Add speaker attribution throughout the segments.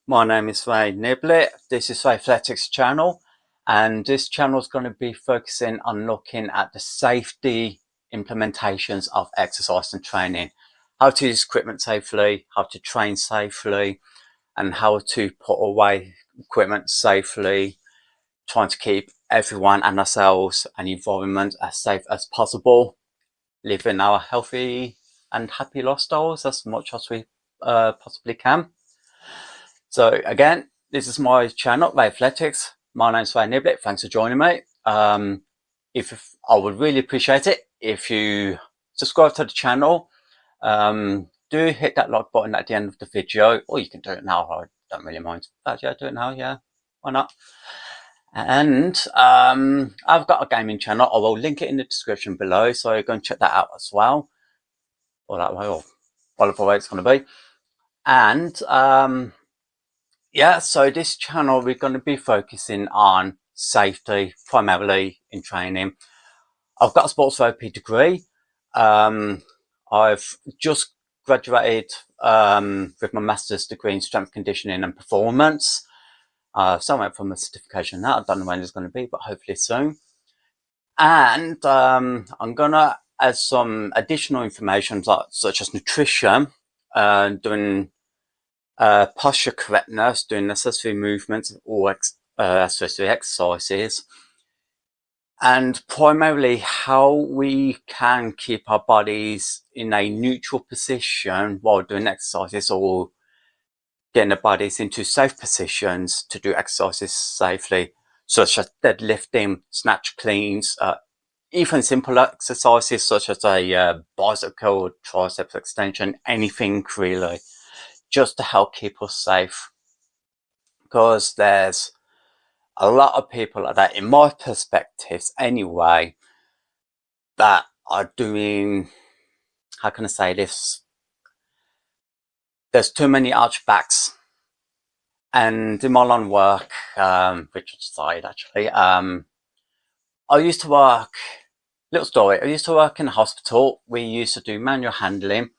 Speaker 1: My name is Niblett. This is Thletix channel, and this channel is going to be focusing on looking at the safety implementations of exercise and training, how to use equipment safely, how to train safely, and how to put away equipment safely, trying to keep everyone and ourselves and environment as safe as possible, living our healthy and happy lifestyles as much as we possibly can. So again, this is my channel, Thletix. My name's Niblett. Thanks for joining me. If I would really appreciate it if you subscribe to the channel. Do hit that like button at the end of the video, or you can do it now. I don't really mind. But yeah, do it now. Yeah, why not? And I've got a gaming channel. I will link it in the description below, so go and check that out as well. Or that way, or whatever way it's going to be. And yeah, so this channel, we're going to be focusing on safety, primarily in training. I've got a sports therapy degree. I've just graduated with my master's degree in strength conditioning and performance. So I went for my certification now. I don't know when it's going to be, but hopefully soon. And I'm going to add some additional information such as nutrition, doing posture correctness, doing necessary movements or necessary exercises, and primarily how we can keep our bodies in a neutral position while doing exercises, or getting the bodies into safe positions to do exercises safely, such as deadlifting, snatch cleans, even simple exercises such as a bicycle, triceps extension, anything really, just to help keep us safe. Because there's a lot of people that, in my perspectives anyway, that are doing, how can I say this? There's too many archbacks. And in my line of work, which side actually, I used to work, little story, I used to work in a hospital. We used to do manual handling.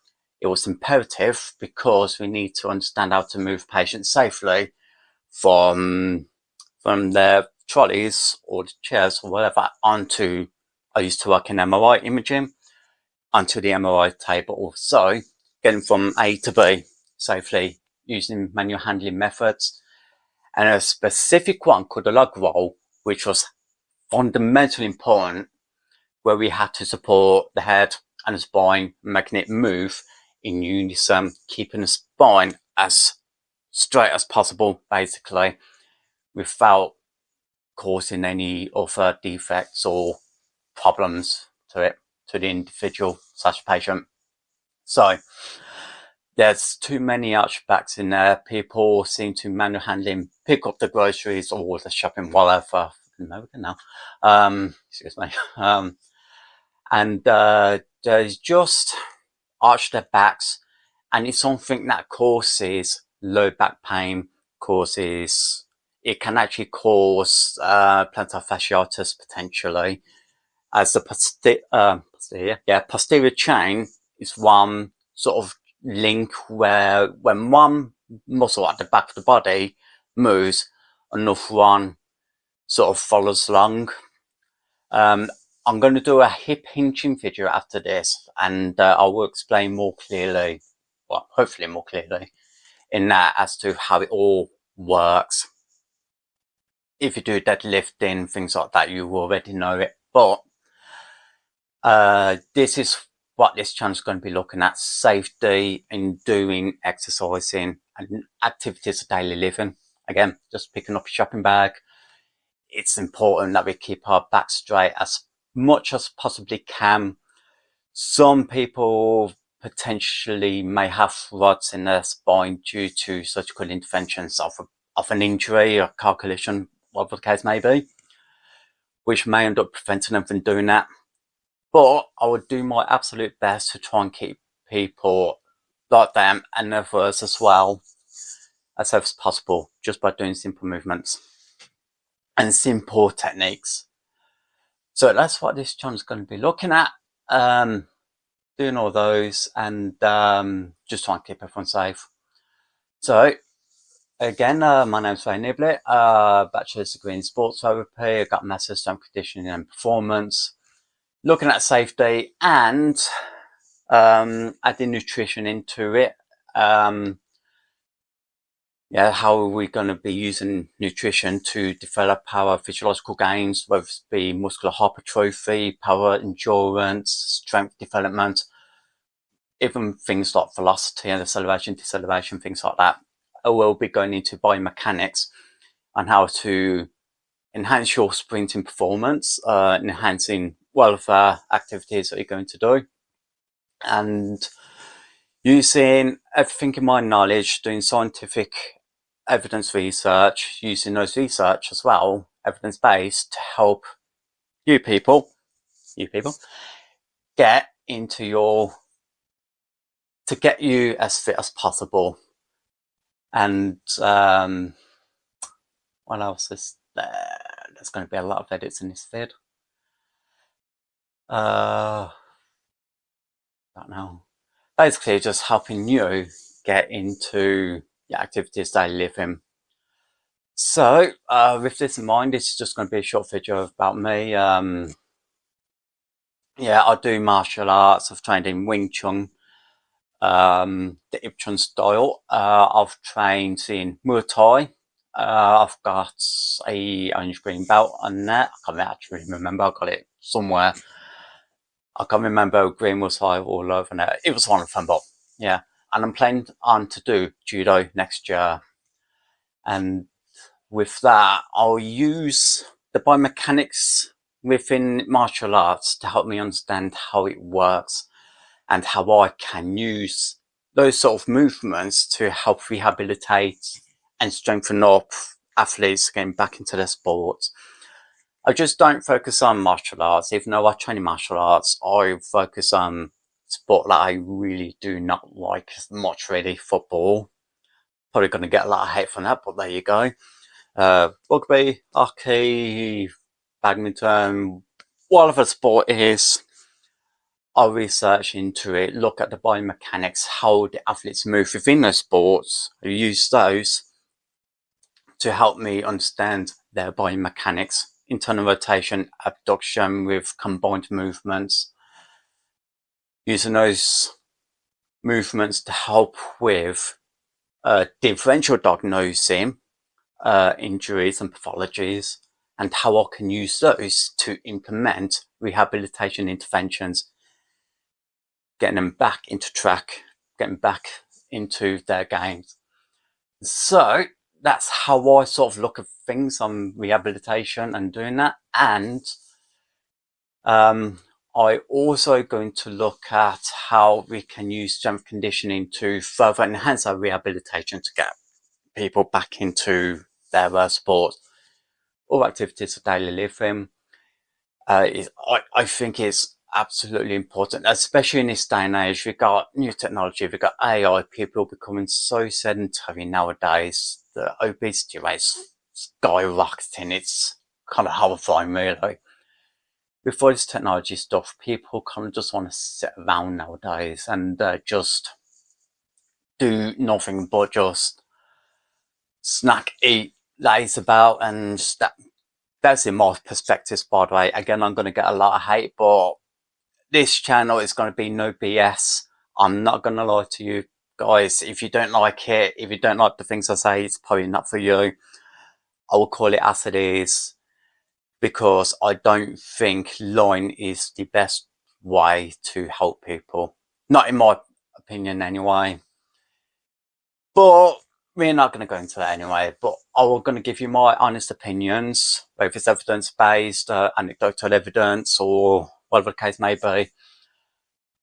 Speaker 1: It was imperative because we need to understand how to move patients safely from their trolleys or the chairs or whatever onto, I used to work in MRI imaging, onto the MRI table. So getting from A to B safely using manual handling methods. And a specific one called the lug roll, which was fundamentally important, where we had to support the head and the spine, making it move in unison, keeping the spine as straight as possible, basically, without causing any other defects or problems to the individual / patient. So there's too many archbacks in there. People seem to manual handling, pick up the groceries or the shopping, whatever. American now. Excuse me. And they just arch their backs, and it's something that causes low back pain, it can actually cause plantar fasciitis potentially, as the posterior chain is one sort of link where when one muscle at the back of the body moves, another one sort of follows along. I'm going to do a hip hinging video after this, and I will explain more clearly, well, hopefully more clearly, in that as to how it all works. If you do deadlifting, things like that, you already know it. But this is what this channel is going to be looking at: safety in doing exercising and activities of daily living. Again, just picking up a shopping bag. It's important that we keep our back straight as much as possibly can. Some people potentially may have rods in their spine due to surgical interventions of an injury or car collision, whatever the case may be, which may end up preventing them from doing that. But I would do my absolute best to try and keep people like them and others as well as safe as possible, just by doing simple movements and simple techniques. So that's what this channel is going to be looking at, doing all those, and just trying to keep everyone safe. So Again, my name's Niblett, bachelor's degree in sports therapy. I got master's strength conditioning and performance, looking at safety and adding nutrition into it. Yeah, how are we going to be using nutrition to develop our physiological gains, whether it be muscular hypertrophy, power endurance, strength development, even things like velocity and acceleration, deceleration, things like that. We'll be going into biomechanics and how to enhance your sprinting performance, enhancing welfare activities that you're going to do, and using everything in my knowledge, doing scientific evidence research, using those research as well, evidence-based, to help you people, get into to get you as fit as possible. And what else is there? There's going to be a lot of edits in this vid. Don't know. Basically, just helping you get into the activities they live in. So, with this in mind, this is just going to be a short video about me. Yeah, I do martial arts. I've trained in Wing Chun, the Ip Chun style. I've trained in Muay Thai. I've got a orange green belt on that. I can't actually remember. I got it somewhere. I can't remember green was high all over there. It was one of them, but yeah. And I'm planning on to do judo next year. And with that, I'll use the biomechanics within martial arts to help me understand how it works and how I can use those sort of movements to help rehabilitate and strengthen up athletes getting back into their sports. I just don't focus on martial arts. Even though I train in martial arts, I focus on sport that I really do not like as much, really. Football. Probably going to get a lot of hate from that, but there you go. Rugby, hockey, badminton, whatever sport it is, I'll research into it, look at the biomechanics, how the athletes move within those sports, use those to help me understand their biomechanics, internal rotation, abduction with combined movements, using those movements to help with differential diagnosing injuries and pathologies, and how I can use those to implement rehabilitation interventions, getting them back into track, getting back into their games. So that's how I sort of look at things on rehabilitation and doing that. And I also going to look at how we can use strength conditioning to further enhance our rehabilitation to get people back into their sport or activities of daily living. I think it's absolutely important, especially in this day and age. We've got new technology, we've got AI, people are becoming so sedentary nowadays. The obesity rate's skyrocketing. It's kind of horrifying, really. With all this technology stuff, people kind of just want to sit around nowadays and just do nothing but just snack, eat, laze about, and that's in my perspectives, by the way. Again, I'm going to get a lot of hate, but this channel is going to be no BS. I'm not going to lie to you guys. If you don't like it, if you don't like the things I say, it's probably not for you. I will call it as it is, because I don't think lying is the best way to help people. Not in my opinion anyway. But we're not going to go into that anyway. But I'm going to give you my honest opinions, whether it's evidence-based, anecdotal evidence, or whatever the case may be.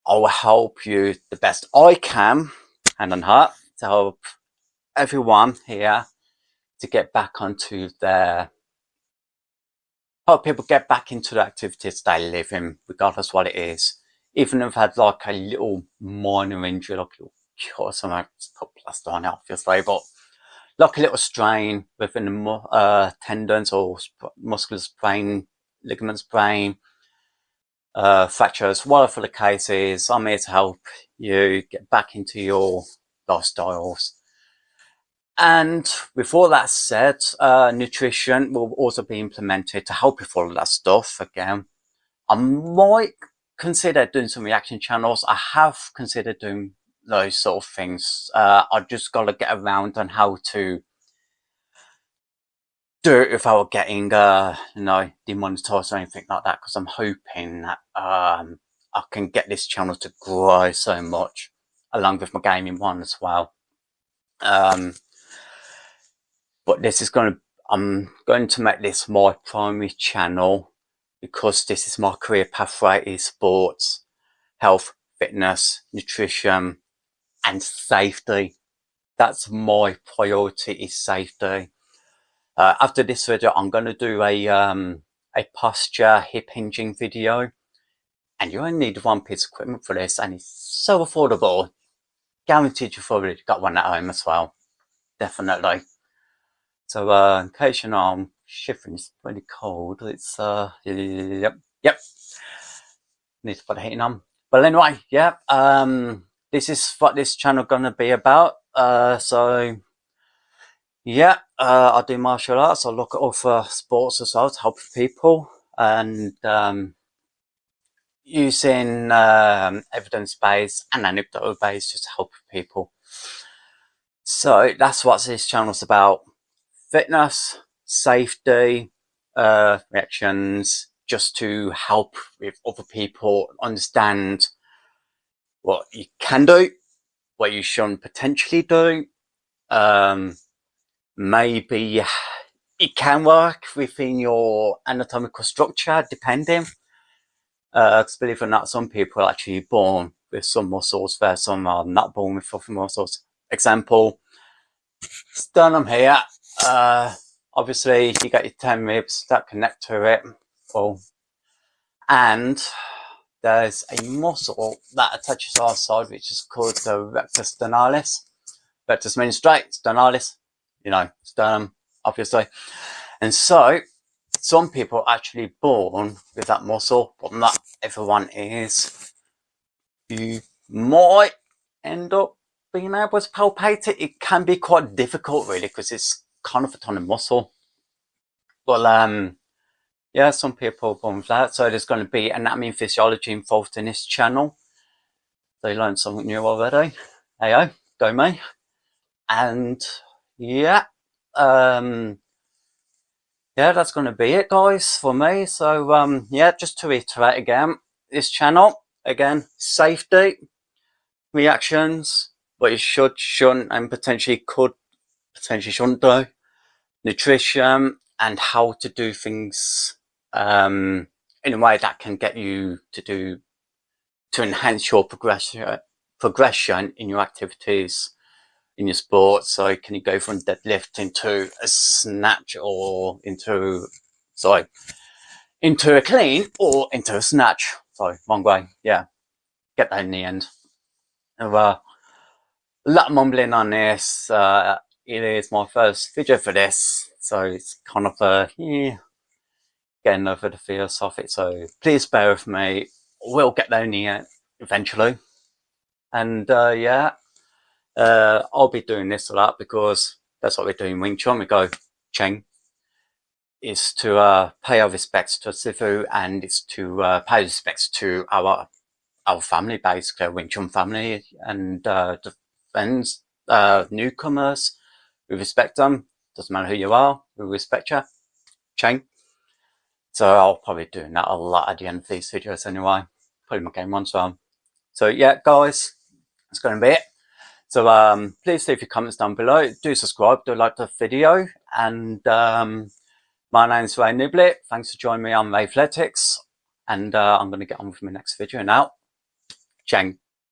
Speaker 1: I will help you the best I can, hand on heart, to help everyone here to get back onto help people get back into the activities they live in, regardless what it is. Even if I've had like a little minor injury, like a little cut or something, just put plaster on it, obviously, but like a little strain within the tendons or muscular sprain, ligament sprain, fractures, whatever the case is, I'm here to help you get back into your lifestyles. And with all that said, nutrition will also be implemented to help you follow that stuff. Again, I might consider doing some reaction channels. I have considered doing those sort of things. I just got to get around on how to do it without getting, demonetized or anything like that. Because I'm hoping that I can get this channel to grow so much, along with my gaming one as well. But this is I'm going to make this my primary channel because this is my career pathway: is sports, health, fitness, nutrition, and safety. That's my priority, is safety. After this video, I'm going to do a posture hip hinging video, and you only need one piece of equipment for this, and it's so affordable. Guaranteed you've already got one at home as well. Definitely. So, in case you know, I'm shivering, it's really cold. It's, yep. Need to put the heating on. But anyway, yeah, this is what this channel gonna be about. So, yeah, I do martial arts. I look at other sports as well to help people, and using evidence-based and anecdotal-based just to help people. So that's what this channel's about. Fitness, safety, reactions, just to help with other people understand what you can do, what you shouldn't potentially do. Maybe it can work within your anatomical structure, depending. Because believe it or not, some people are actually born with some muscles where some are not born with other muscles. Example, sternum here. Obviously you got your 10 ribs that connect to it, and there's a muscle that attaches to our side which is called the rectus sternalis. Rectus means straight, sternalis, sternum, obviously. And so some people are actually born with that muscle, but not everyone is. You might end up being able to palpate it. It can be quite difficult, really, because it's kind of a ton of muscle. But yeah, some people are born with that. So there's going to be anatomy and physiology involved in this channel. They learned something new already. Heyo, go me. And yeah, yeah, that's going to be it, guys, for me. So yeah, just to reiterate again, this channel, again, safety, reactions, what you should, shouldn't, and potentially shouldn't do, nutrition, and how to do things in a way that can get you to enhance your progression in your activities, in your sport. So can you go from deadlift into a snatch, or into a clean, or into a snatch? Sorry, wrong way. Yeah, get that in the end. A lot of mumbling on this. It is my first video for this, so it's kind of getting over the fears of it. So please bear with me. We'll get there in the end eventually. And yeah, I'll be doing this a lot because that's what we do in Wing Chun. We go Cheng. Is to pay our respects to Sifu, and it's to pay respects to our family, basically, Wing Chun family, and the friends, newcomers. We respect them. Doesn't matter who you are, we respect you. Cheng. So I'll probably do that a lot at the end of these videos anyway. Probably my game one, so yeah, guys, that's going to be it. So please leave your comments down below. Do subscribe, do like the video, and my name's Ray Niblett. Thanks for joining me on Thletix, and I'm going to get on with my next video now. Cheng.